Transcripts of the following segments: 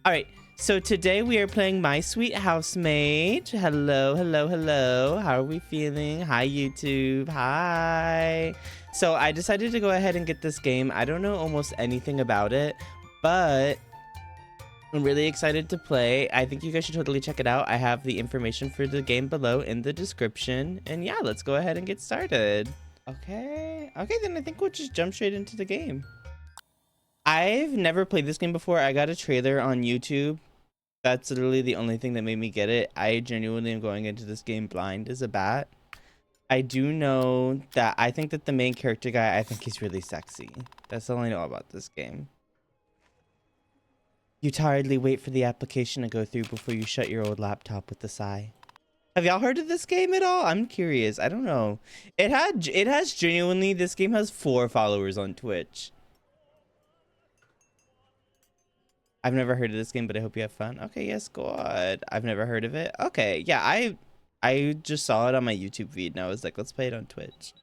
All right, so today we are playing My Sweet Housemate. Hello, hello, hello. How are we feeling? Hi, YouTube. Hi. So I decided to go ahead and get this game. I don't know almost anything about it, but I'm really excited to play. I think you guys should totally check it out. I have the information for the game below in the description. And yeah, let's go ahead and get started. Okay, then I think we'll just jump straight into the game. I've never played this game before. I got a trailer on YouTube. That's literally the only thing that made me get it. I genuinely am going into this game blind as a bat. I do know that I think that the main character guy, I think he's really sexy. That's all I know about this game. You tiredly wait for the application to go through before you shut your old laptop with a sigh. Have y'all heard of this game at all? I'm curious. I don't know. It has genuinely, this game has 4 followers on Twitch. I've never heard of this game, but I hope you have fun. Okay, yes, good. I've never heard of it. Okay, yeah, I just saw it on my YouTube feed and I was like, let's play it on Twitch.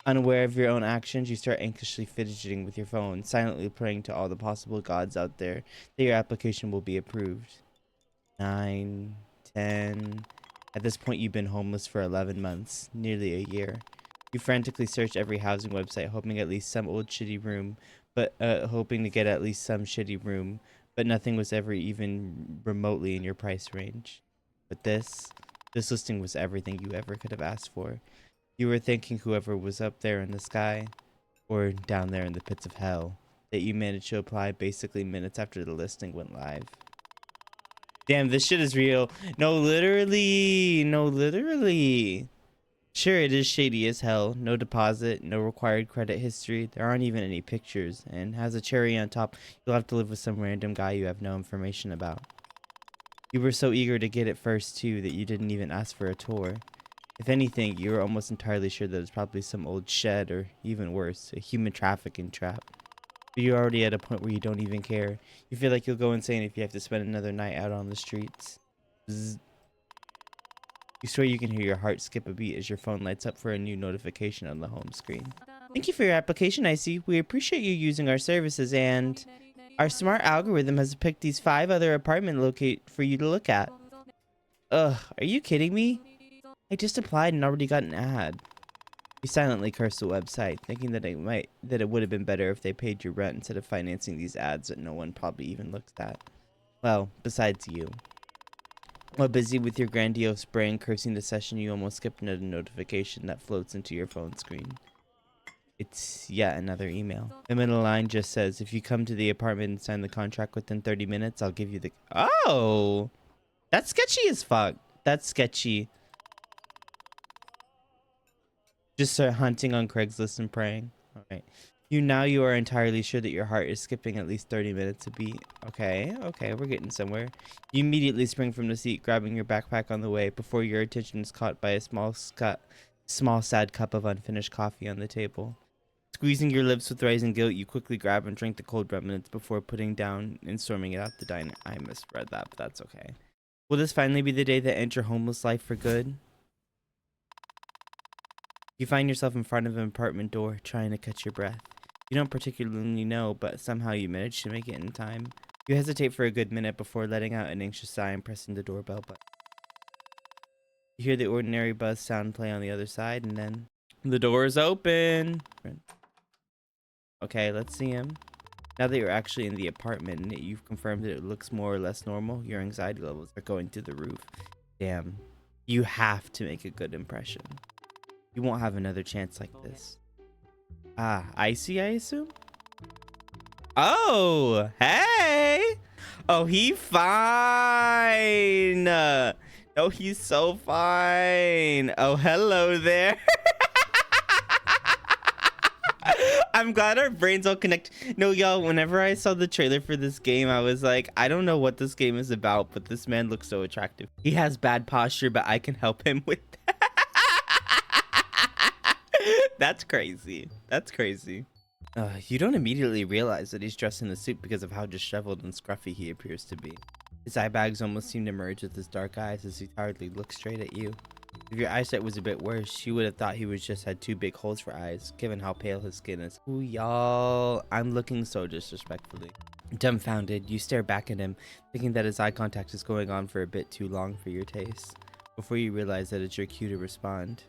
Unaware of your own actions, you start anxiously fidgeting with your phone, silently praying to all the possible gods out there that your application will be approved. 9, 10. At this point, you've been homeless for 11 months, nearly a year. You frantically search every housing website, hoping at least some old shitty room, hoping to get at least some shitty room, but nothing was ever even remotely in your price range. But this listing was everything you ever could have asked for. You were thanking whoever was up there in the sky, or down there in the pits of hell, that you managed to apply basically minutes after the listing went live. Damn, this shit is real. No, literally. Sure, it is shady as hell. No deposit, no required credit history. There aren't even any pictures. And as a cherry on top, you'll have to live with some random guy you have no information about. You were so eager to get it first, too, that you didn't even ask for a tour. If anything, you were almost entirely sure that it's probably some old shed, or even worse, a human trafficking trap. But you're already at a point where you don't even care. You feel like you'll go insane if you have to spend another night out on the streets. Bzz. You swear you can hear your heart skip a beat as your phone lights up for a new notification on the home screen. Thank you for your application, Icy. We appreciate you using our services, and our smart algorithm has picked these 5 other apartment locate for you to look at. Ugh, are you kidding me? I just applied and already got an ad. You silently curse the website, thinking that it would have been better if they paid your rent instead of financing these ads that no one probably even looks at. Well, besides you. While busy with your grandiose brain cursing the session, you almost skipped another notification that floats into your phone screen. It's yet another email. The middle line just says, if you come to the apartment and sign the contract within 30 minutes, I'll give you the... Oh! That's sketchy as fuck. That's sketchy. Just start hunting on Craigslist and praying. Alright. You are entirely sure that your heart is skipping at least 30 minutes a beat. Okay, we're getting somewhere. You immediately spring from the seat, grabbing your backpack on the way, before your attention is caught by a small sad cup of unfinished coffee on the table. Squeezing your lips with rising guilt, you quickly grab and drink the cold remnants before putting down and storming it out the diner. I misread that, but that's okay. Will this finally be the day that ends your homeless life for good? You find yourself in front of an apartment door, trying to catch your breath. You don't particularly know, but somehow you manage to make it in time. You hesitate for a good minute before letting out an anxious sigh and pressing the doorbell button. You hear the ordinary buzz sound play on the other side, and then the door is open. Okay, let's see him. Now that you're actually in the apartment and you've confirmed that it looks more or less normal, your anxiety levels are going through the roof. Damn, you have to make a good impression. You won't have another chance like this. Ah, Icy, I assume? Oh, hey! Oh, he fine! Oh, he's so fine! Oh, hello there! I'm glad our brains all connect. No, y'all, whenever I saw the trailer for this game, I was like, I don't know what this game is about, but this man looks so attractive. He has bad posture, but I can help him with that. That's crazy. That's crazy. You don't immediately realize that he's dressed in a suit because of how disheveled and scruffy he appears to be. His eye bags almost seem to merge with his dark eyes as he tiredly looks straight at you. If your eyesight was a bit worse, you would have thought he was just had 2 big holes for eyes, given how pale his skin is. Ooh, y'all, I'm looking so disrespectfully. Dumbfounded, you stare back at him, thinking that his eye contact is going on for a bit too long for your taste, before you realize that it's your cue to respond.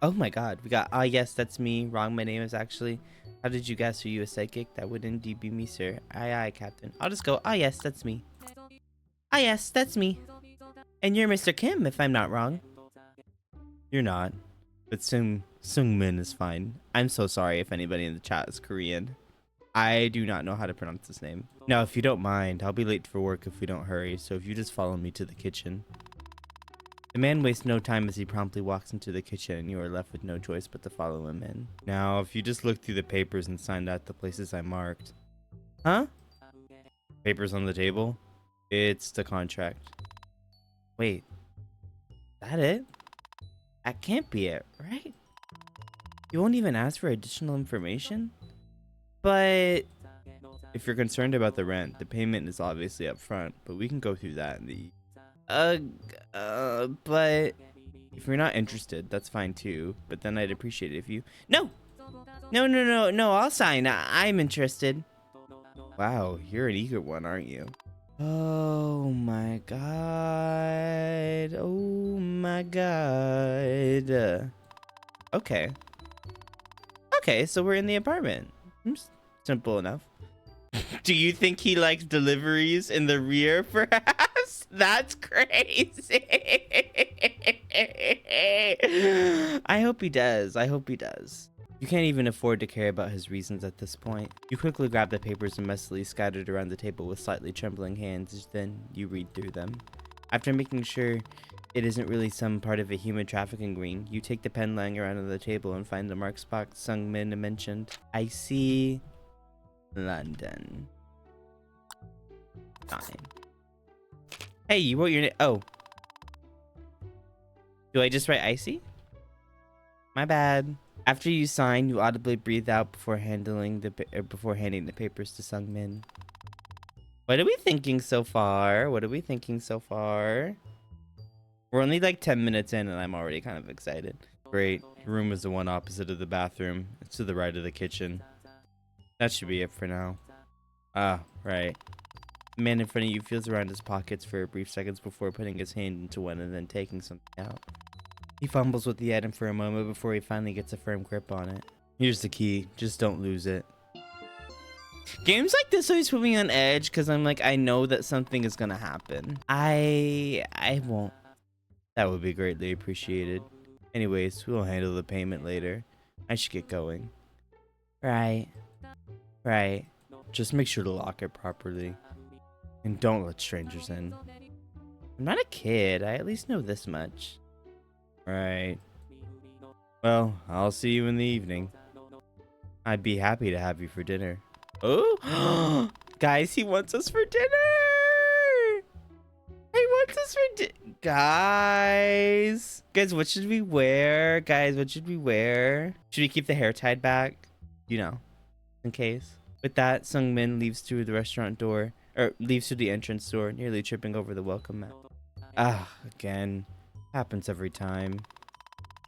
Oh my god, we got, ah yes, that's me. Wrong, my name is actually. How did you guess? Are you a psychic? That would indeed be me, sir. Aye, aye, Captain. I'll just go, ah yes, that's me. Ah yes, that's me. And you're Mr. Kim, if I'm not wrong. You're not. But Sungmin is fine. I'm so sorry if anybody in the chat is Korean. I do not know how to pronounce his name. Now, if you don't mind, I'll be late for work if we don't hurry, so if you just follow me to the kitchen. The man wastes no time as he promptly walks into the kitchen, and you are left with no choice but to follow him in. Now, if you just look through the papers and sign out the places I marked. Huh? Papers on the table? It's the contract. Wait. Is that it? That can't be it, right? You won't even ask for additional information? But if you're concerned about the rent, the payment is obviously up front, but we can go through that in the... but if you're not interested, that's fine too, but then I'd appreciate it if you... No! No, I'll sign. I'm interested. Wow, you're an eager one, aren't you? Oh my god. Oh my god. Okay. Okay, so we're in the apartment. Simple enough. Do you think he likes deliveries in the rear, perhaps? That's crazy. I hope he does. I hope he does. You can't even afford to care about his reasons at this point. You quickly grab the papers and messily scattered around the table with slightly trembling hands, then you read through them. After making sure it isn't really some part of a human trafficking ring, you take the pen lying around on the table and find the mark spot Sungmin mentioned. I see London. Fine. Hey, you wrote your name. Oh. Do I just write icy? My bad. After you sign, you audibly breathe out before handing the papers to Sungmin. What are we thinking so far? What are we thinking so far? We're only like 10 minutes in and I'm already kind of excited. Great. Your room is the one opposite of the bathroom. It's to the right of the kitchen. That should be it for now. Ah, right. The man in front of you feels around his pockets for a brief seconds before putting his hand into one and then taking something out. He fumbles with the item for a moment before he finally gets a firm grip on it. Here's the key. Just don't lose it. Games like this always put me on edge because I'm like, I know that something is gonna happen. I won't. That would be greatly appreciated. Anyways, we'll handle the payment later. I should get going. Right. Just make sure to lock it properly. And don't let strangers in. I'm not a kid. I at least know this much. Right. Well, I'll see you in the evening. I'd be happy to have you for dinner. Oh, guys, he wants us for dinner. He wants us for dinner. Guys, what should we wear? Should we keep the hair tied back? You know, in case. With that, Sungmin leaves through the restaurant door, or leaves through the entrance door, nearly tripping over the welcome mat. Ah, again. Happens every time.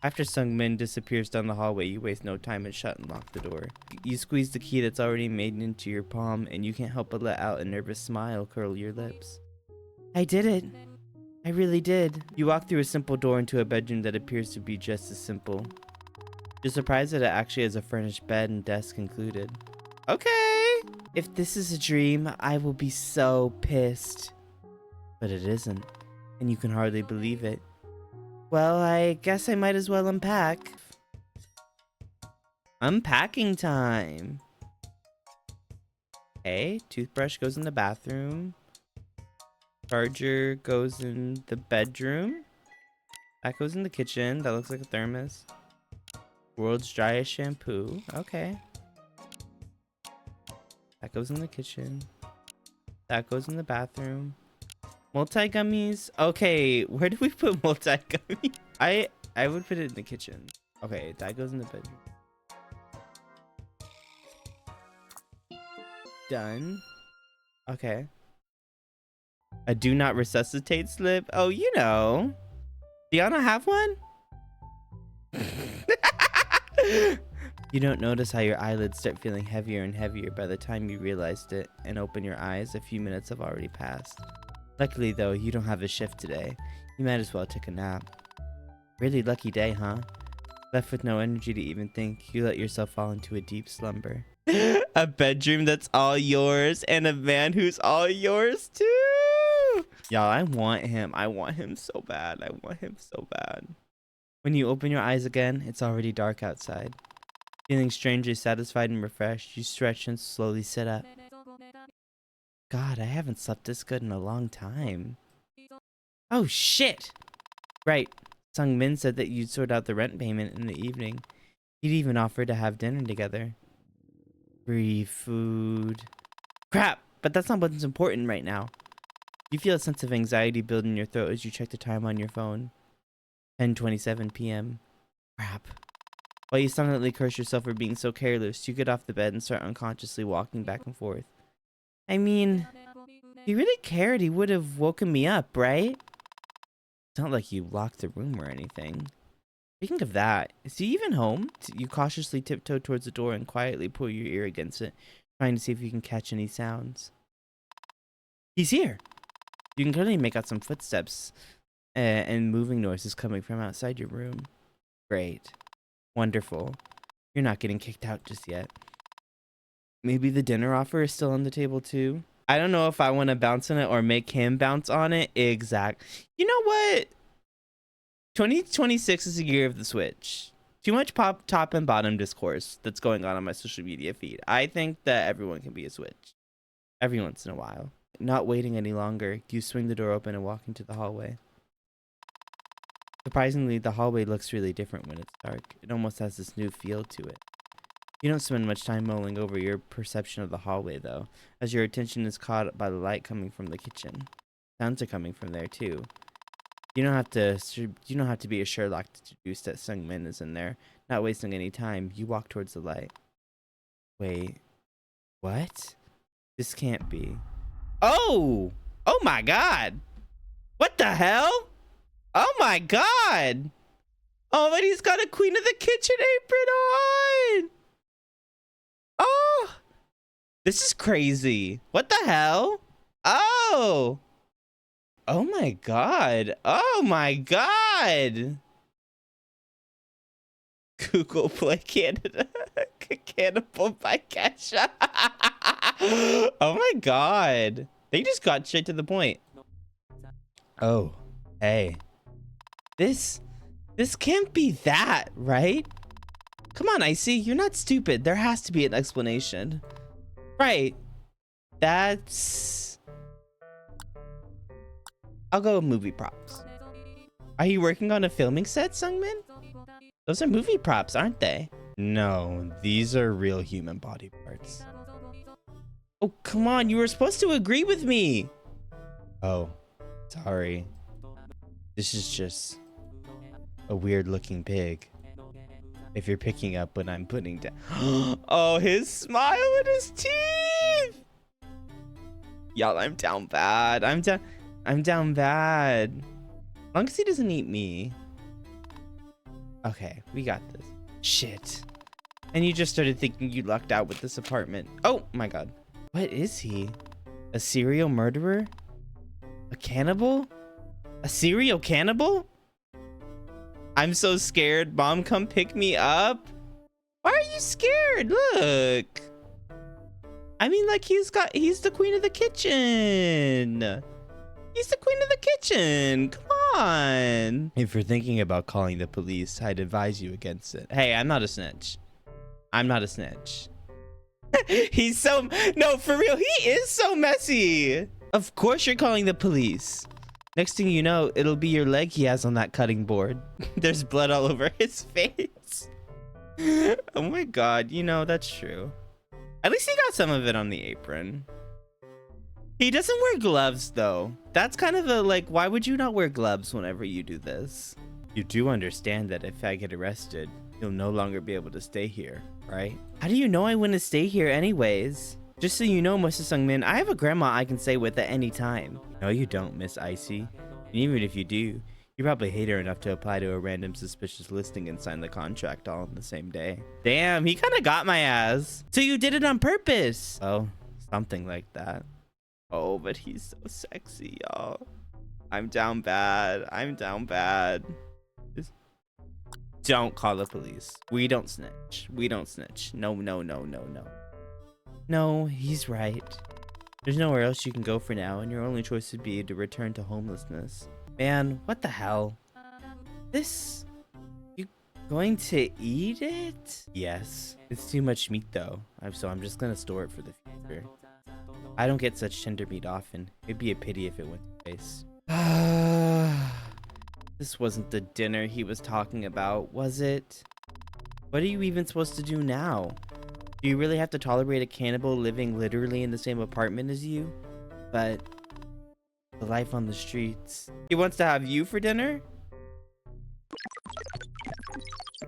After Sungmin disappears down the hallway, you waste no time and shut and lock the door. You squeeze the key that's already made into your palm, and you can't help but let out a nervous smile curl your lips. I did it. I really did. You walk through a simple door into a bedroom that appears to be just as simple. You're surprised that it actually has a furnished bed and desk included. Okay. If this is a dream, I will be so pissed. But it isn't, and you can hardly believe it. Well, I guess I might as well unpack. Unpacking time. Okay, toothbrush goes in the bathroom. Charger goes in the bedroom. That goes in the kitchen. That looks like a thermos. World's driest shampoo. Okay. That goes in the kitchen. That goes in the bathroom. Multi-gummies. Okay, where do we put multi-gummies? I would put it in the kitchen. Okay, that goes in the bedroom. Done. Okay. A do not resuscitate slip. Oh, you know. Diana have one? You don't notice how your eyelids start feeling heavier and heavier by the time you realized it and open your eyes. A few minutes have already passed. Luckily though, you don't have a shift today. You might as well take a nap. Really lucky day, huh? Left with no energy to even think, you let yourself fall into a deep slumber. A bedroom that's all yours and a man who's all yours too. Y'all, I want him. I want him so bad. I want him so bad. When you open your eyes again, it's already dark outside. Feeling strangely satisfied and refreshed, you stretch and slowly sit up. God, I haven't slept this good in a long time. Oh shit! Right. Sung Min said that you'd sort out the rent payment in the evening. He'd even offered to have dinner together. Free food. Crap! But that's not what's important right now. You feel a sense of anxiety build in your throat as you check the time on your phone. 10:27 p.m. Crap. While you silently curse yourself for being so careless, you get off the bed and start unconsciously walking back and forth. I mean, if he really cared, he would have woken me up, right? It's not like you locked the room or anything. Speaking of that, is he even home? You cautiously tiptoe towards the door and quietly pull your ear against it, trying to see if you can catch any sounds. He's here! You can clearly make out some footsteps and moving noises coming from outside your room. Great. Wonderful. You're not getting kicked out just yet. Maybe the dinner offer is still on the table too? I don't know if I want to bounce on it or make him bounce on it. Exact. You know what? 2026 is the year of the Switch. Too much top and bottom discourse that's going on my social media feed. I think that everyone can be a Switch. Every once in a while. Not waiting any longer, you swing the door open and walk into the hallway. Surprisingly, the hallway looks really different when it's dark. It almost has this new feel to it. You don't spend much time mulling over your perception of the hallway, though, as your attention is caught by the light coming from the kitchen. Sounds are coming from there, too. You don't have to be a Sherlock to deduce that Sung Min is in there. Not wasting any time, you walk towards the light. Wait. What? This can't be. Oh! Oh my god! What the hell? Oh my god! Oh, but he's got a Queen of the Kitchen apron on! Oh! This is crazy. What the hell? Oh! Oh my god. Oh my god! Google Play Canada. Cannibal by Kesha. Oh my god. They just got straight to the point. Oh, hey. This can't be that, right? Come on, Icy, you're not stupid. There has to be an explanation. Right. That's... I'll go with movie props. Are you working on a filming set, Sungmin? Those are movie props, aren't they? No, these are real human body parts. Oh, come on, you were supposed to agree with me. Oh, sorry. This is just a weird looking pig. If you're picking up what I'm putting down. Oh, his smile and his teeth. Y'all, I'm down bad. I'm down bad. As long as he doesn't eat me. Okay, we got this. Shit. And you just started thinking you lucked out with this apartment. Oh my god. What is he? A serial murderer? A cannibal? A serial cannibal? I'm so scared. Mom, come pick me up. Why are you scared? Look. I mean, like, he's the Queen of the Kitchen. He's the Queen of the Kitchen. Come on. If you're thinking about calling the police, I'd advise you against it. Hey, I'm not a snitch. I'm not a snitch. He's so... No, for real. He is so messy. Of course you're calling the police. Next thing you know, it'll be your leg he has on that cutting board. There's blood all over his face. Oh my god. You know, that's true. At least he got some of it on the apron. He doesn't wear gloves, though. That's kind of a, like, why would you not wear gloves whenever you do this? You do understand that if I get arrested, you'll no longer be able to stay here, right? How do you know I want to stay here anyways? Just so you know, Mr. Sungmin, I have a grandma I can stay with at any time. No, you don't, Miss Icy. And even if you do, You probably hate her enough to apply to a random suspicious listing and sign the contract all in the same day. Damn, he kind of got my ass. So you did it on purpose. Oh, something like that. Oh, but he's so sexy, y'all. I'm down bad. I'm down bad. Just don't call the police. We don't snitch. We don't snitch. No, no, no, no, no. No, he's right. There's nowhere else you can go for now, and your only choice would be to return to homelessness. Man, what the hell? This... You going to eat it? Yes. It's too much meat, though, so I'm just gonna store it for the future. I don't get such tender meat often. It'd be a pity if it went to waste. This wasn't the dinner he was talking about, was it? What are you even supposed to do now? Do you really have to tolerate a cannibal living literally in the same apartment as you? But the life on the streets. He wants to have you for dinner?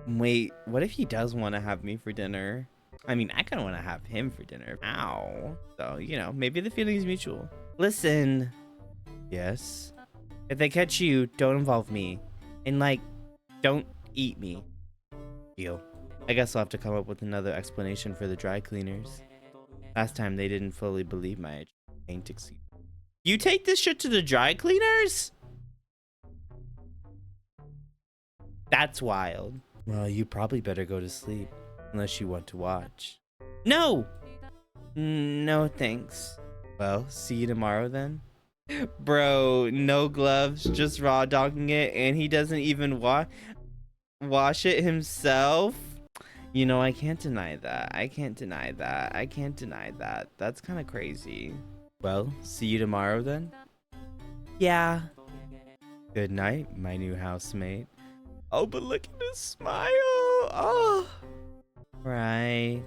Wait, what if he does want to have me for dinner? I mean, I kind of want to have him for dinner. Ow. So, you know, maybe the feeling's mutual. Listen. Yes? If they catch you, don't involve me. And, like, don't eat me. Deal. I guess I'll have to come up with another explanation for the dry cleaners. Last time they didn't fully believe my antics. You take this shit to the dry cleaners? That's wild. Well, you probably better go to sleep. Unless you want to watch. No! No, thanks. Well, see you tomorrow then. Bro, no gloves, just raw dogging it, and he doesn't even wash it himself. You know, I can't deny that. I can't deny that. I can't deny that. That's kind of crazy. Well, see you tomorrow then. Yeah. Good night, my new housemate. Oh, but look at his smile. Oh. Right.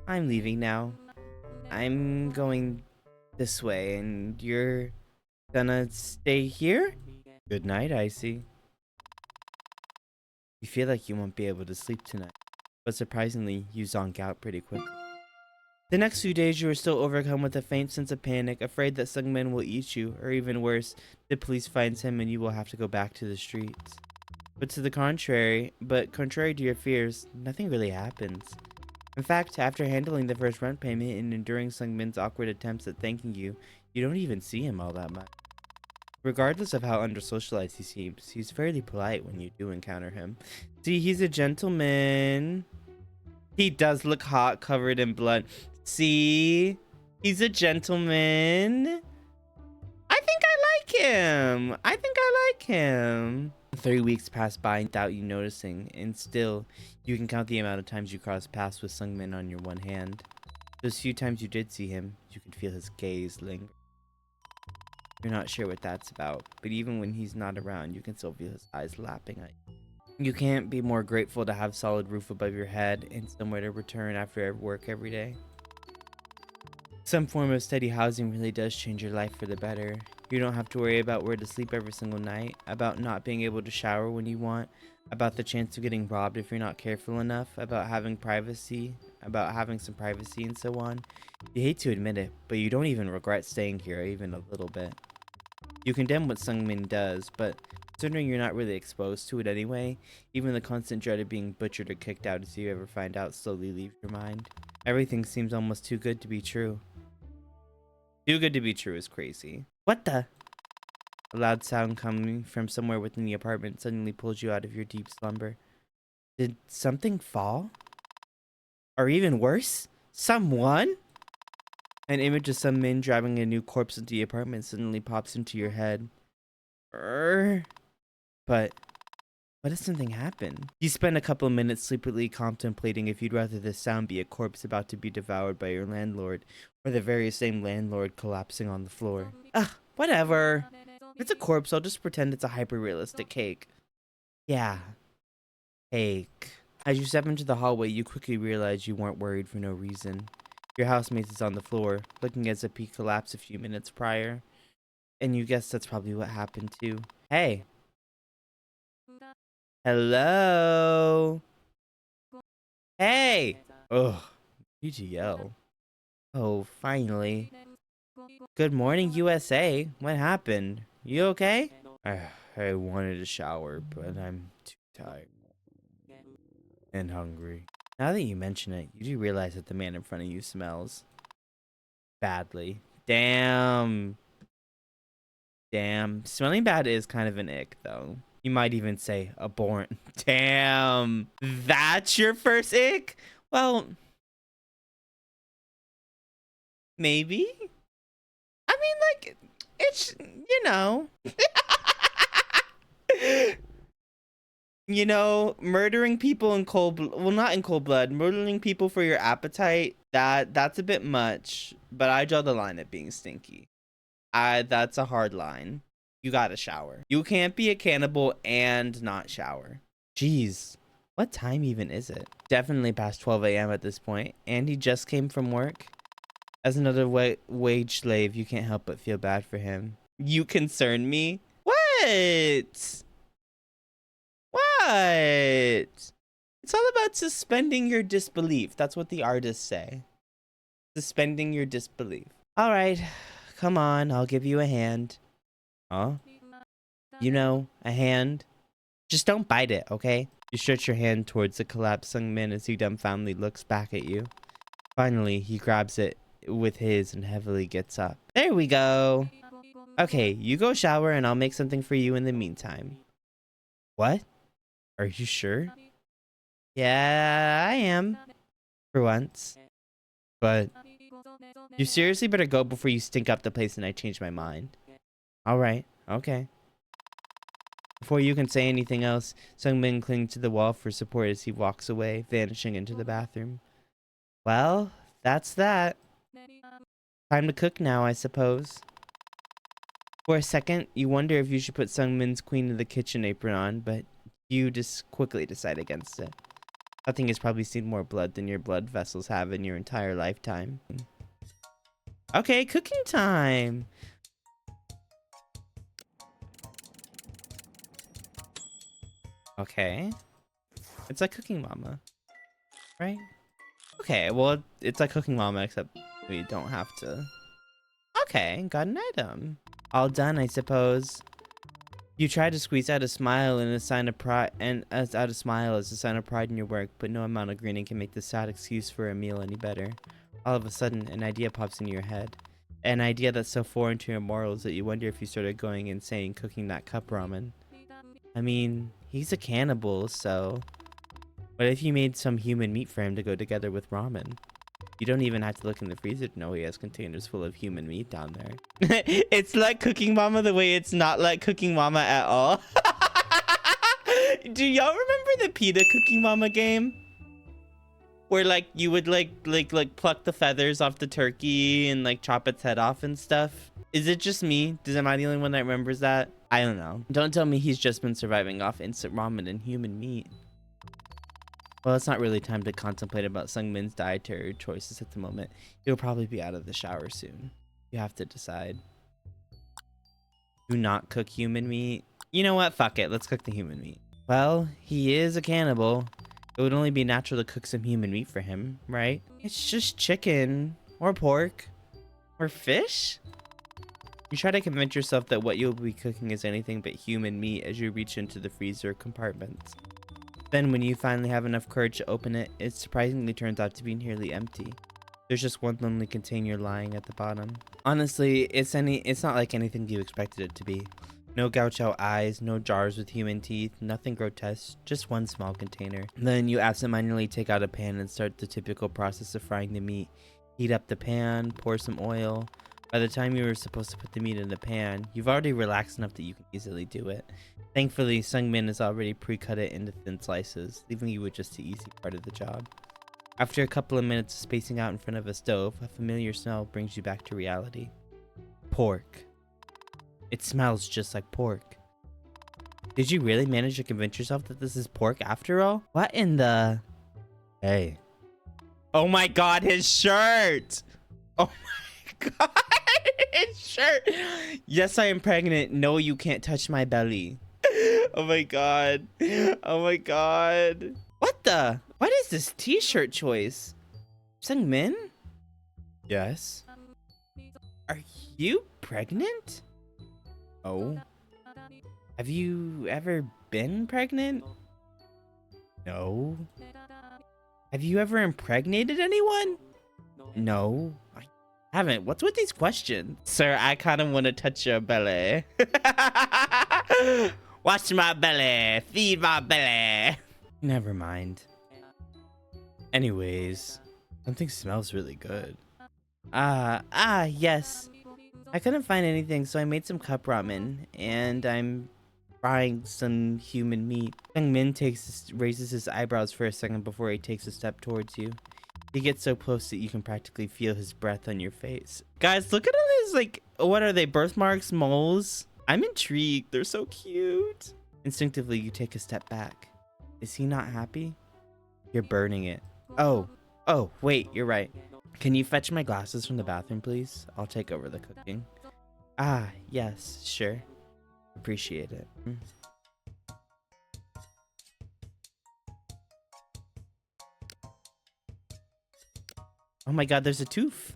I'm leaving now. I'm going this way, and you're gonna stay here? Good night, Icy. You feel like you won't be able to sleep tonight, but surprisingly, you zonk out pretty quickly. The next few days, you are still overcome with a faint sense of panic, afraid that Sungmin will eat you, or even worse, the police finds him and you will have to go back to the streets. Contrary to your fears, nothing really happens. In fact, after handling the first rent payment and enduring Sungmin's awkward attempts at thanking you, you don't even see him all that much. Regardless of how undersocialized he seems, he's fairly polite when you do encounter him. See, he's a gentleman. He does look hot, covered in blood. See? He's a gentleman. I think I like him. I think I like him. 3 weeks pass by without you noticing, and still, you can count the amount of times you cross paths with Sungmin on your one hand. Those few times you did see him, you could feel his gaze linger. You're not sure what that's about, but even when he's not around, you can still feel his eyes lapping at you. You can't be more grateful to have solid roof above your head and somewhere to return after work every day. Some form of steady housing really does change your life for the better. You don't have to worry about where to sleep every single night, about not being able to shower when you want, about the chance of getting robbed if you're not careful enough, about having some privacy and so on. You hate to admit it, but you don't even regret staying here even a little bit. You condemn what Sungmin does, but considering you're not really exposed to it anyway, even the constant dread of being butchered or kicked out as you ever find out slowly leaves your mind. Everything seems almost too good to be true. Too good to be true is crazy. What the? A loud sound coming from somewhere within the apartment suddenly pulls you out of your deep slumber. Did something fall? Or even worse, someone? An image of some man driving a new corpse into the apartment suddenly pops into your head. But what if something happened? You spend a couple of minutes sleepily contemplating if you'd rather this sound be a corpse about to be devoured by your landlord, or the very same landlord collapsing on the floor. Ugh, whatever. If it's a corpse, I'll just pretend it's a hyper-realistic cake. Yeah. Cake. As you step into the hallway, you quickly realize you weren't worried for no reason. Your housemate is on the floor, looking as if he collapsed a few minutes prior. And you guess that's probably what happened too. Hey. Hello. Hey. Ugh. UGL. Oh, finally. Good morning, USA. What happened? You okay? I wanted a shower, but I'm too tired and hungry. Now that you mention it, you do realize that the man in front of you smells badly. Damn. Damn. Smelling bad is kind of an ick, though. You might even say abhorrent. Damn. That's your first ick? Well, maybe. I mean, like, it's, you know. You know, murdering people in cold well, not in cold blood, murdering people for your appetite, that's a bit much, but I draw the line at being stinky. That's a hard line. You gotta shower. You can't be a cannibal and not shower. Jeez, what time even is it? Definitely past 12 a.m. at this point, and he just came from work. As another wage slave, you can't help but feel bad for him. You concern me? What? What? It's all about suspending your disbelief. That's what the artists say. Suspending your disbelief. All right, come on, I'll give you a hand. Huh? You know, a hand. Just don't bite it, okay? You stretch your hand towards the collapsed young man as he dumbfoundedly looks back at you. Finally, he grabs it with his and heavily gets up. There we go. Okay, you go shower and I'll make something for you in the meantime. What? Are you sure? Yeah, I am. For once. But you seriously better go before you stink up the place and I change my mind. Alright, okay. Before you can say anything else, Sungmin clings to the wall for support as he walks away, vanishing into the bathroom. Well, that's that. Time to cook now, I suppose. For a second, you wonder if you should put Sungmin's Queen of the Kitchen apron on, but you just quickly decide against it. Nothing has probably seen more blood than your blood vessels have in your entire lifetime. Okay, cooking time! Okay. It's like Cooking Mama, right? Okay, well, it's like Cooking Mama, except we don't have to. Okay, got an item. All done, I suppose. You try to squeeze out a smile and a sign of pride, and as out a smile as a sign of pride in your work, but no amount of grinning can make the sad excuse for a meal any better. All of a sudden, an idea pops into your head. An idea that's so foreign to your morals that you wonder if you started going insane cooking that cup ramen. I mean, he's a cannibal, so... What if you made some human meat for him to go together with ramen? You don't even have to look in the freezer to know he has containers full of human meat down there. It's like Cooking Mama the way it's not like Cooking Mama at all. Do y'all remember the PETA Cooking Mama game? Where like you would like pluck the feathers off the turkey and like chop its head off and stuff? Is it just me? Am I the only one that remembers that? I don't know. Don't tell me he's just been surviving off instant ramen and human meat. Well, it's not really time to contemplate about Sungmin's dietary choices at the moment. He'll probably be out of the shower soon. You have to decide. Do not cook human meat. You know what? Fuck it. Let's cook the human meat. Well, he is a cannibal. It would only be natural to cook some human meat for him, right? It's just chicken or pork or fish. You try to convince yourself that what you'll be cooking is anything but human meat as you reach into the freezer compartments. Then when you finally have enough courage to open it, it surprisingly turns out to be nearly empty. There's just one lonely container lying at the bottom. Honestly, it's not like anything you expected it to be. No gouge out eyes, no jars with human teeth, nothing grotesque, just one small container. Then you absentmindedly take out a pan and start the typical process of frying the meat. Heat up the pan, pour some oil. By the time you were supposed to put the meat in the pan, you've already relaxed enough that you can easily do it. Thankfully, Sungmin has already pre-cut it into thin slices, leaving you with just the easy part of the job. After a couple of minutes of spacing out in front of a stove, a familiar smell brings you back to reality. Pork. It smells just like pork. Did you really manage to convince yourself that this is pork after all? What in the... Hey. Oh my god, his shirt! Oh my god, his shirt! Yes, I am pregnant. No, you can't touch my belly. Oh my god. Oh my god. What the? What is this t-shirt choice? Sungmin? Yes? Are you pregnant? Oh. Have you ever been pregnant? No. Have you ever impregnated anyone? No. I haven't. What's with these questions? Sir, I kind of want to touch your belly. Watch my belly. Feed my belly. Never mind. Anyways, something smells really good. Yes. I couldn't find anything, so I made some cup ramen, and I'm frying some human meat. Young Min raises his eyebrows for a second before he takes a step towards you. He gets so close that you can practically feel his breath on your face. Guys, look at all his, like, what are they, birthmarks, moles? I'm intrigued. They're so cute. Instinctively, you take a step back. Is he not happy? You're burning it. Oh, wait, you're right. Can you fetch my glasses from the bathroom, please? I'll take over the cooking. Ah, yes, sure. Appreciate it. Oh my god, there's a tooth.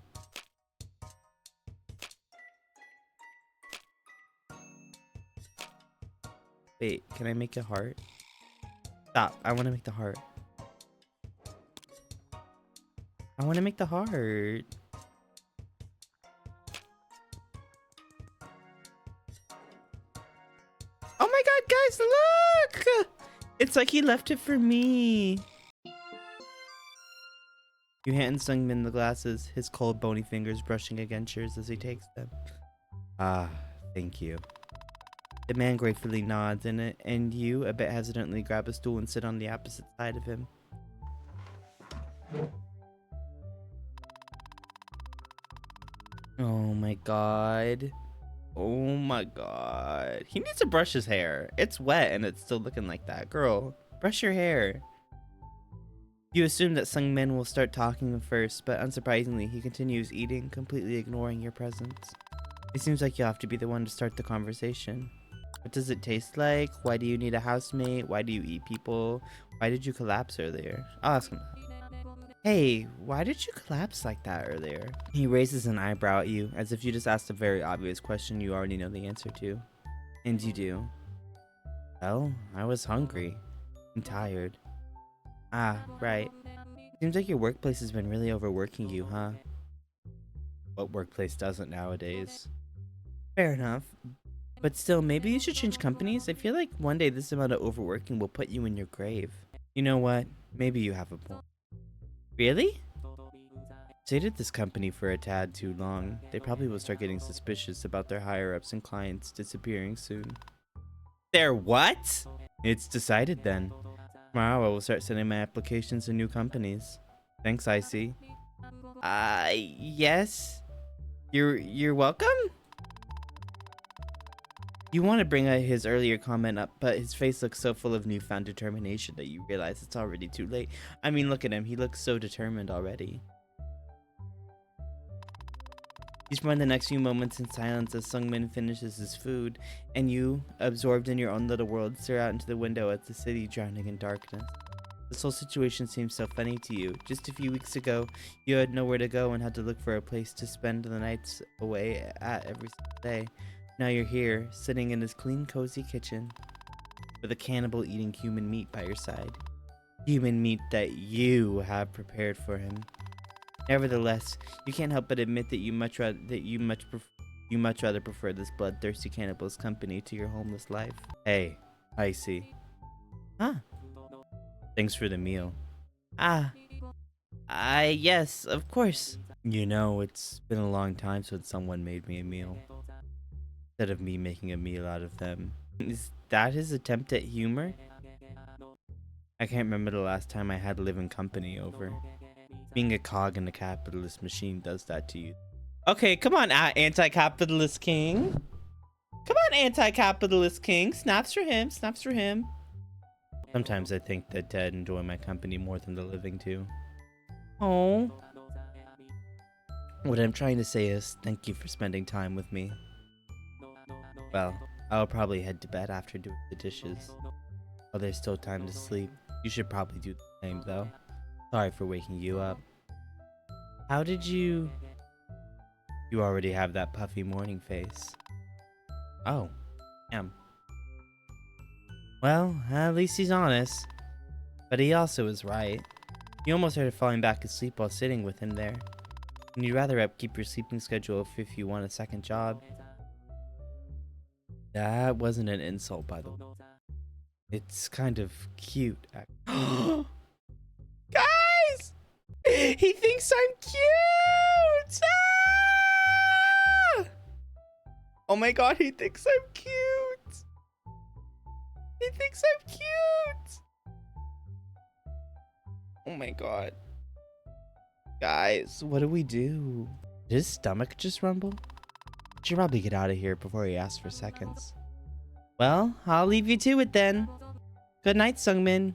Wait, can I make a heart? Stop, I want to make the heart. I want to make the heart. Oh my god, guys, look! It's like he left it for me. You hand Sungmin the glasses, his cold, bony fingers brushing against yours as he takes them. Ah, thank you. The man gratefully nods, and you, a bit hesitantly, grab a stool and sit on the opposite side of him. Oh my god. Oh my god. He needs to brush his hair. It's wet and it's still looking like that. Girl, brush your hair. You assume that Sungmin will start talking first, but unsurprisingly, he continues eating, completely ignoring your presence. It seems like you have to be the one to start the conversation. What does it taste like? Why do you need a housemate? Why do you eat people? Why did you collapse earlier? I'll ask him that. Hey, why did you collapse like that earlier? He raises an eyebrow at you, as if you just asked a very obvious question you already know the answer to. And you do. Well, I was hungry. And tired. Ah, right. Seems like your workplace has been really overworking you, huh? What workplace doesn't nowadays? Fair enough. But still, maybe you should change companies? I feel like one day this amount of overworking will put you in your grave. You know what? Maybe you have a point. Really? Stayed at this company for a tad too long. They probably will start getting suspicious about their higher-ups and clients disappearing soon. Their what? It's decided then. Tomorrow I will start sending my applications to new companies. Thanks, IC. Yes? You're welcome? You want to bring his earlier comment up, but his face looks so full of newfound determination that you realize it's already too late. I mean, look at him. He looks so determined already. You spend the next few moments in silence as Sungmin finishes his food, and you, absorbed in your own little world, stare out into the window at the city drowning in darkness. This whole situation seems so funny to you. Just a few weeks ago, you had nowhere to go and had to look for a place to spend the nights away at every single day. Now you're here, sitting in this clean, cozy kitchen, with a cannibal eating human meat by your side. Human meat that you have prepared for him. Nevertheless, you can't help but admit that you much rather prefer this bloodthirsty cannibal's company to your homeless life. Hey, I see. Huh? Thanks for the meal. Yes, of course. You know, it's been a long time since someone made me a meal. Instead of me making a meal out of them. Is that his attempt at humor? I can't remember the last time I had living company over. Being a cog in a capitalist machine does that to you. Okay, come on, anti-capitalist king. Come on, anti-capitalist king. Snaps for him, snaps for him. Sometimes I think the dead enjoy my company more than the living do. Oh. What I'm trying to say is, thank you for spending time with me. Well, I'll probably head to bed after doing the dishes. While there's still time to sleep, you should probably do the same though. Sorry for waking you up. How did you... You already have that puffy morning face. Oh, damn. Well, at least he's honest. But he also is right. You almost started falling back asleep while sitting with him there. And you'd rather upkeep your sleeping schedule if you want a second job. That wasn't an insult, by the way. It's kind of cute. Guys! He thinks I'm cute! Ah! Oh my god, he thinks I'm cute! He thinks I'm cute! Oh my god. Guys, what do we do? Did his stomach just rumble? Should probably get out of here before he asks for seconds. Well, I'll leave you to it then. Good night, Sungmin.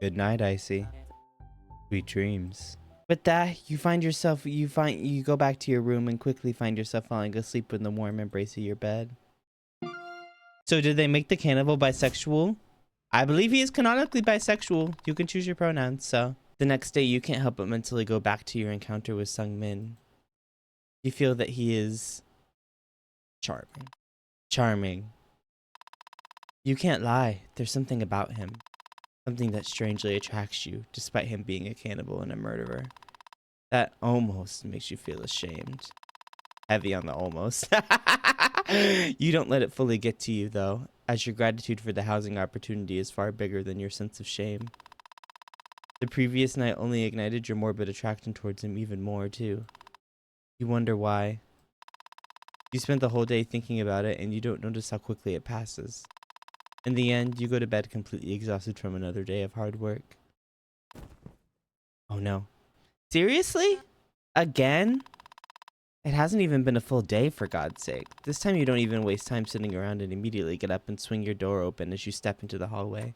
Good night, Icy. Sweet dreams. With that, you go back to your room and quickly find yourself falling asleep in the warm embrace of your bed. So did they make the cannibal bisexual? I believe he is canonically bisexual. You can choose your pronouns, so. The next day, you can't help but mentally go back to your encounter with Sungmin. You feel that he is charming. Charming. You can't lie. There's something about him. Something that strangely attracts you, despite him being a cannibal and a murderer. That almost makes you feel ashamed. Heavy on the almost. You don't let it fully get to you, though, as your gratitude for the housing opportunity is far bigger than your sense of shame. The previous night only ignited your morbid attraction towards him even more, too. You wonder why. You spent the whole day thinking about it, and you don't notice how quickly it passes. In the end, you go to bed completely exhausted from another day of hard work. Oh no. Seriously? Again? It hasn't even been a full day, for God's sake. This time you don't even waste time sitting around and immediately get up and swing your door open as you step into the hallway.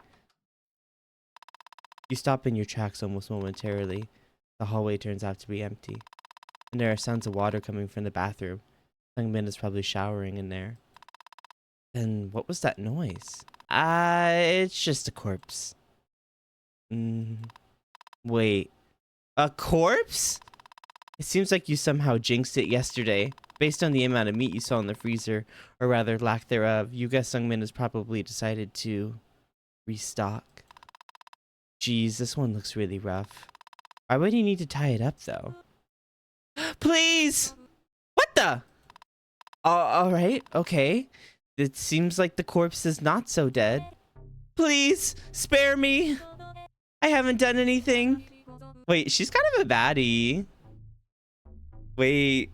You stop in your tracks almost momentarily. The hallway turns out to be empty. And there are sounds of water coming from the bathroom. Sungmin is probably showering in there. Then what was that noise? It's just a corpse. Wait. A corpse? It seems like you somehow jinxed it yesterday. Based on the amount of meat you saw in the freezer, or rather lack thereof, you guess Sungmin has probably decided to restock. Geez, this one looks really rough. Why would he need to tie it up, though? Please! What the? Alright, okay. It seems like the corpse is not so dead. Please, spare me! I haven't done anything. Wait, she's kind of a baddie. Wait,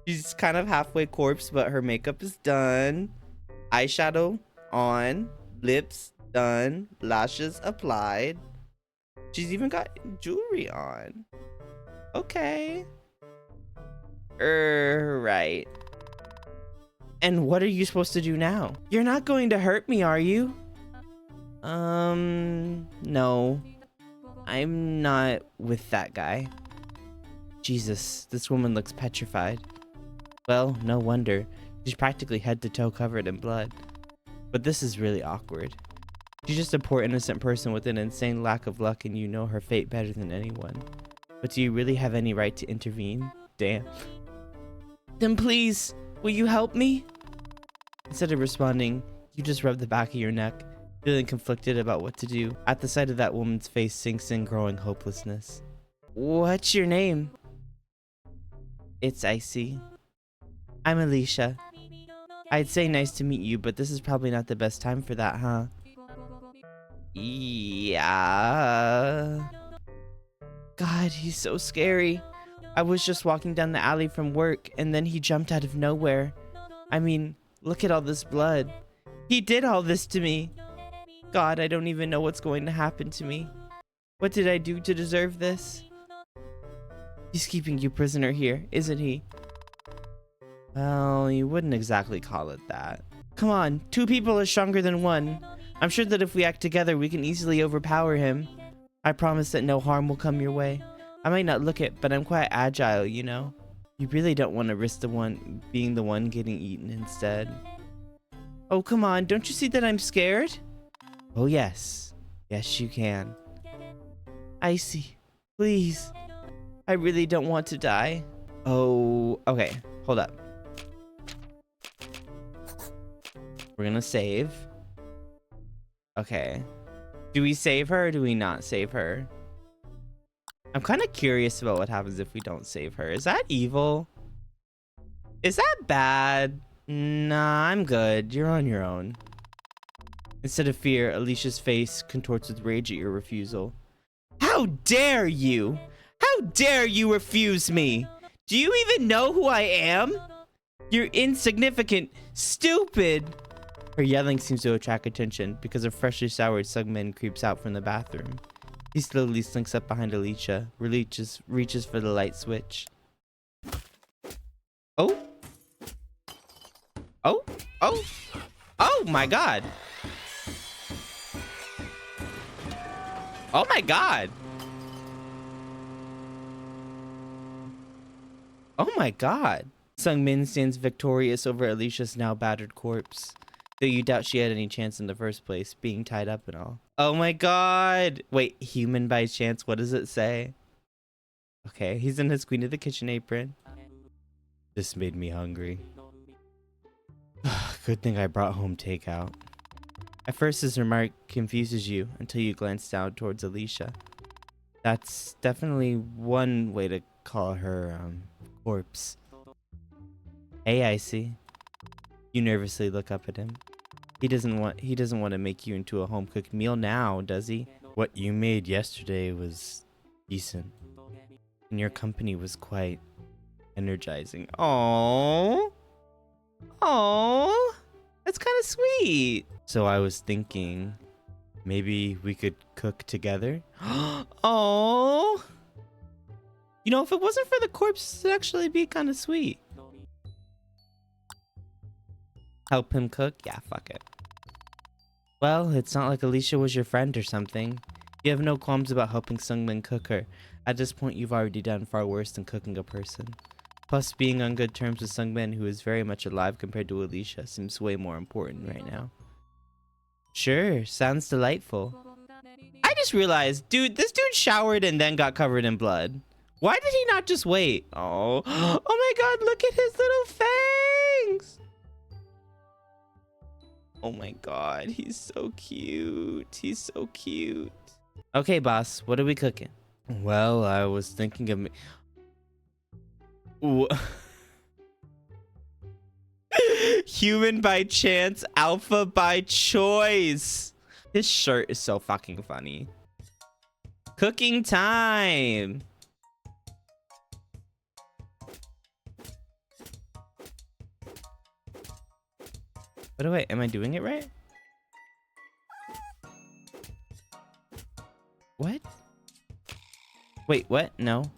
she's kind of halfway corpse, but her makeup is done. Eyeshadow on. Lips done. Lashes applied. She's even got jewelry on. Okay. Right. And what are you supposed to do now? You're not going to hurt me, are you? No. I'm not with that guy. Jesus, this woman looks petrified. Well, no wonder. She's practically head to toe covered in blood. But this is really awkward. She's just a poor innocent person with an insane lack of luck, and you know her fate better than anyone. But do you really have any right to intervene? Damn. Then please, will you help me? Instead of responding, you just rub the back of your neck, feeling conflicted about what to do. At the sight of that woman's face sinks in growing hopelessness. What's your name? It's Icy. I'm Alicia. I'd say nice to meet you, but this is probably not the best time for that, huh? Yeah. God, he's so scary. I was just walking down the alley from work, and then he jumped out of nowhere. I mean, look at all this blood. He did all this to me. God, I don't even know what's going to happen to me. What did I do to deserve this? He's keeping you prisoner here, isn't he? Well, you wouldn't exactly call it that. Come on, 2 people are stronger than 1. I'm sure that if we act together, we can easily overpower him. I promise that no harm will come your way. I might not look it, but I'm quite agile, you know? You really don't want to risk being the one getting eaten instead. Oh, come on, don't you see that I'm scared? Oh, yes. Yes, you can. Icy, please. I really don't want to die. Oh, okay. Hold up. We're gonna save. Okay. Do we save her or do we not save her? I'm kind of curious about what happens if we don't save her. Is that evil? Is that bad? Nah, I'm good. You're on your own. Instead of fear, Alicia's face contorts with rage at your refusal. How dare you? How dare you refuse me? Do you even know who I am? You're insignificant, stupid. Her yelling seems to attract attention because a freshly showered Sugman creeps out from the bathroom. He slowly slinks up behind Alicia, reaches for the light switch. Oh. Oh. Oh. Oh my god. Oh my god. Oh my god. Sungmin stands victorious over Alicia's now battered corpse, though you doubt she had any chance in the first place, being tied up and all. Oh my god. Wait, human by chance? What does it say? Okay, he's in his Queen of the Kitchen apron. This made me hungry. Good thing I brought home takeout. At first, his remark confuses you until you glance down towards Alicia. That's definitely one way to call her, corpse. Hey, I see. You nervously look up at him. He doesn't want to make you into a home-cooked meal now, does he? What you made yesterday was decent. And your company was quite energizing. Aww. Aww. That's kind of sweet. So I was thinking maybe we could cook together. Oh. You know, if it wasn't for the corpse, it'd actually be kind of sweet. Help him cook? Yeah, fuck it. Well, it's not like Alicia was your friend or something. You have no qualms about helping Sungmin cook her. At this point, you've already done far worse than cooking a person. Plus, being on good terms with Sungmin, who is very much alive compared to Alicia, seems way more important right now. Sure, sounds delightful. I just realized, dude, this dude showered and then got covered in blood. Why did he not just wait? Oh, oh my god, look at his little fangs. Oh my god, he's so cute. He's so cute. Okay, boss, what are we cooking? Well, I was thinking of... Human by chance, alpha by choice. His shirt is so fucking funny. Cooking time. By the way, am I doing it right? What? Wait, what? No.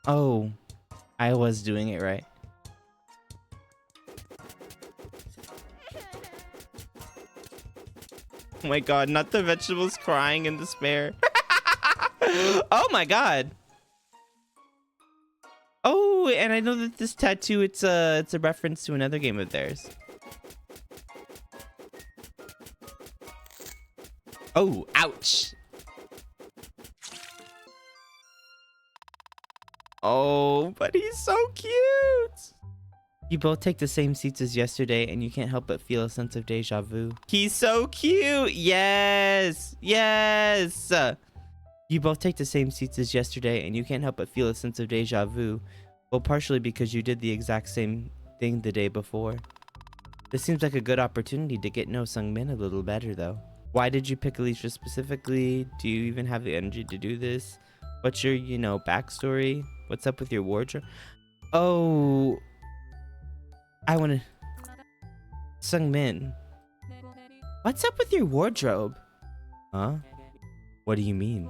Oh, I was doing it right. Oh my god, not the vegetables crying in despair. Oh my god. Oh, and I know that this tattoo, it's a reference to another game of theirs. Oh, ouch. Oh, but he's so cute. You both take the same seats as yesterday, and you can't help but feel a sense of deja vu. He's so cute. Yes. Yes. You both take the same seats as yesterday, and you can't help but feel a sense of deja vu. Well, partially because you did the exact same thing the day before. This seems like a good opportunity to get to know Sungmin a little better, though. Why did you pick Alicia specifically? Do you even have the energy to do this? What's your, backstory? What's up with your wardrobe? Oh, I want to... Sungmin. What's up with your wardrobe? Huh? What do you mean?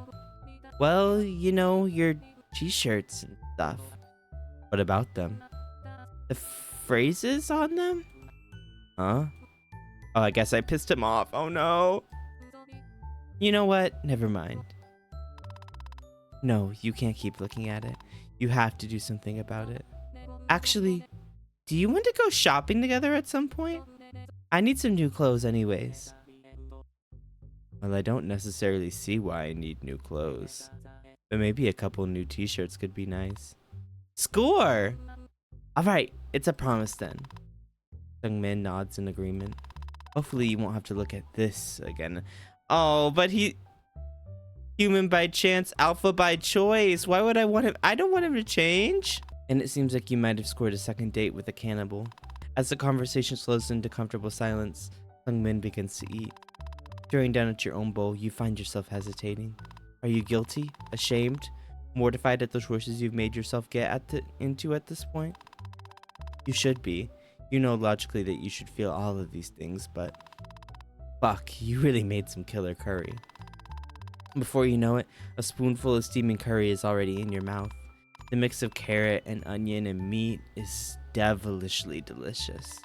Well, your t-shirts and stuff. What about them? The phrases on them? Huh? Oh, I guess I pissed him off. Oh no. You know what? Never mind. No, you can't keep looking at it. You have to do something about it. Actually, do you want to go shopping together at some point? I need some new clothes anyways. Well, I don't necessarily see why I need new clothes. But maybe a couple new t-shirts could be nice. Score! Alright, it's a promise then. Sungmin nods in agreement. Hopefully you won't have to look at this again. Oh, but human by chance, alpha by choice. Why would I want him? I don't want him to change. And it seems like you might have scored a second date with a cannibal. As the conversation slows into comfortable silence, Sungmin begins to eat. Staring down at your own bowl, you find yourself hesitating. Are you guilty? Ashamed? Mortified at the choices you've made yourself get into at this point? You should be. You know logically that you should feel all of these things, but fuck, you really made some killer curry. Before you know it, a spoonful of steaming curry is already in your mouth. The mix of carrot and onion and meat is devilishly delicious.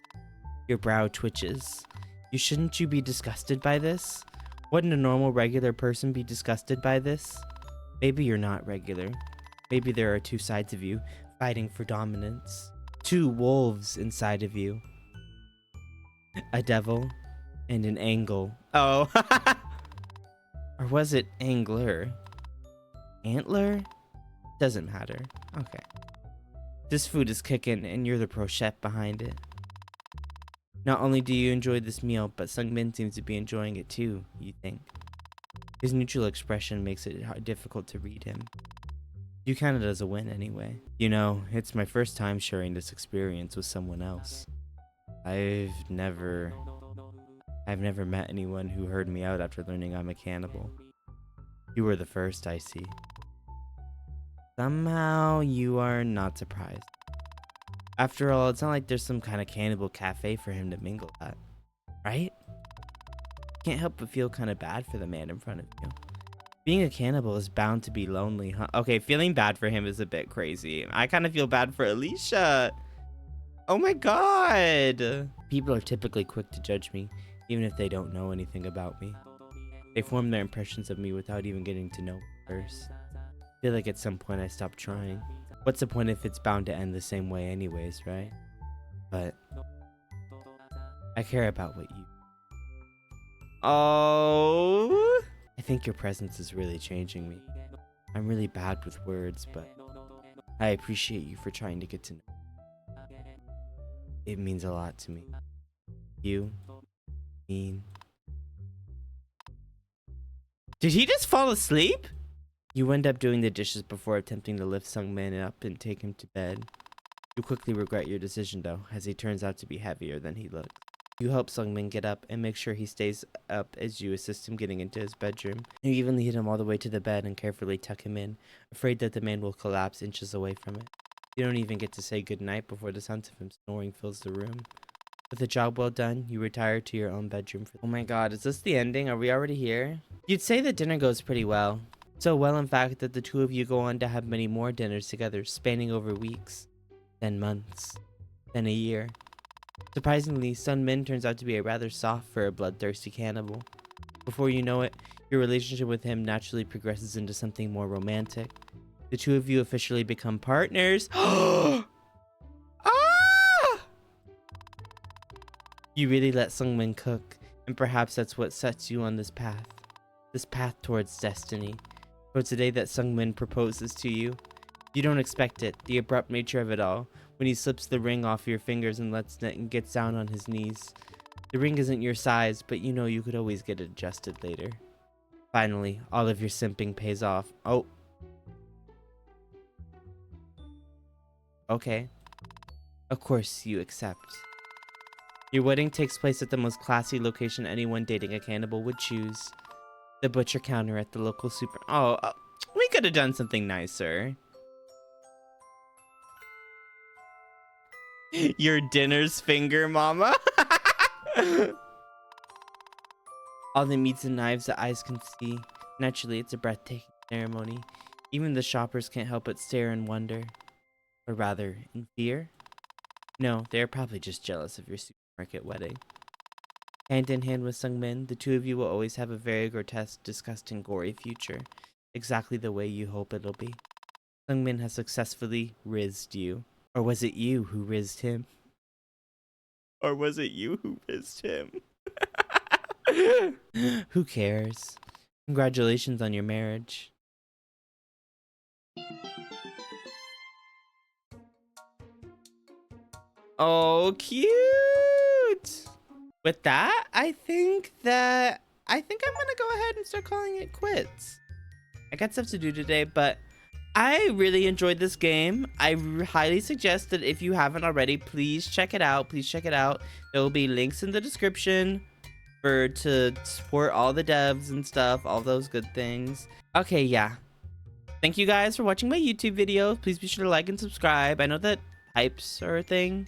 Your brow twitches. Shouldn't you be disgusted by this? Wouldn't a normal, regular person be disgusted by this? Maybe you're not regular. Maybe there are two sides of you fighting for dominance. Two wolves inside of you. A devil and an angle. Oh. Or was it angler? Antler? Doesn't matter. Okay. This food is kicking and you're the pro chef behind it. Not only do you enjoy this meal, but Sungmin seems to be enjoying it too, you think. His neutral expression makes it difficult to read him. You count it as a win anyway. You know, it's my first time sharing this experience with someone else. I've never met anyone who heard me out after learning I'm a cannibal. You were the first, I see. Somehow, you are not surprised. After all, it's not like there's some kind of cannibal cafe for him to mingle at, right? Can't help but feel kind of bad for the man in front of you. Being a cannibal is bound to be lonely, huh? Okay, feeling bad for him is a bit crazy. I kind of feel bad for Alicia. Oh my god! People are typically quick to judge me, even if they don't know anything about me. They form their impressions of me without even getting to know me first. I feel like at some point I stopped trying. What's the point if it's bound to end the same way anyways, right? But I care about what you... Oh! I think your presence is really changing me. I'm really bad with words, but I appreciate you for trying to get to know me. It means a lot to me. You mean... Did he just fall asleep? You end up doing the dishes before attempting to lift Sungmin up and take him to bed. You quickly regret your decision though, as he turns out to be heavier than he looks. You help Sungmin get up and make sure he stays up as you assist him getting into his bedroom. You even lead him all the way to the bed and carefully tuck him in, afraid that the man will collapse inches away from it. You don't even get to say goodnight before the sound of him snoring fills the room. With the job well done, you retire to your own bedroom. Oh my god, is this the ending? Are we already here? You'd say the dinner goes pretty well. So well, in fact, that the two of you go on to have many more dinners together, spanning over weeks, then months, then a year. Surprisingly, Sungmin turns out to be a rather soft for a bloodthirsty cannibal. Before you know it, your relationship with him naturally progresses into something more romantic. The two of you officially become partners. Ah! You really let Sungmin cook, and perhaps that's what sets you on this path towards destiny. Towards the day that Sungmin proposes to you. You don't expect it, the abrupt nature of it all, when he slips the ring off your fingers and gets down on his knees. The ring isn't your size, but you know you could always get it adjusted later. Finally, all of your simping pays off. Oh. Okay. Of course, you accept. Your wedding takes place at the most classy location anyone dating a cannibal would choose. The butcher counter at the local super... Oh, we could have done something nicer. Your dinner's finger, mama. All the meats and knives that eyes can see. Naturally, it's a breathtaking ceremony. Even the shoppers can't help but stare in wonder. Or rather, in fear? No, they're probably just jealous of your supermarket wedding. Hand in hand with Sungmin, the two of you will always have a very grotesque, disgusting, gory future. Exactly the way you hope it'll be. Sungmin has successfully rizzed you. Or was it you who rizzed him? Or was it you who rizzed him? Who cares? Congratulations on your marriage. Oh, cute! with that, I think I'm gonna go ahead and start calling it quits. I got stuff to do today, but I really enjoyed this game. I highly suggest that if you haven't already, please check it out. Please check it out. There will be links in the description to support all the devs and stuff, all those good things. Okay, yeah. Thank you guys for watching my YouTube video. Please be sure to like and subscribe. I know that hypes are a thing,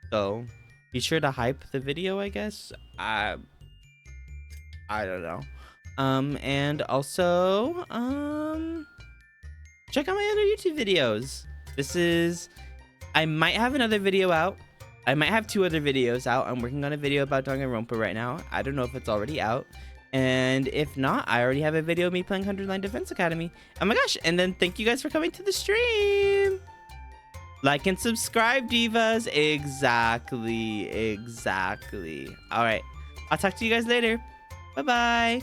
so be sure to hype the video, I guess. I don't know. And also, check out my other YouTube videos. I might have another video out. I might have 2 other videos out. I'm working on a video about Danganronpa right now. I don't know if it's already out. And if not, I already have a video of me playing 100 Line Defense Academy. Oh my gosh. And then thank you guys for coming to the stream. Like and subscribe, divas. Exactly. All right. I'll talk to you guys later. Bye-bye.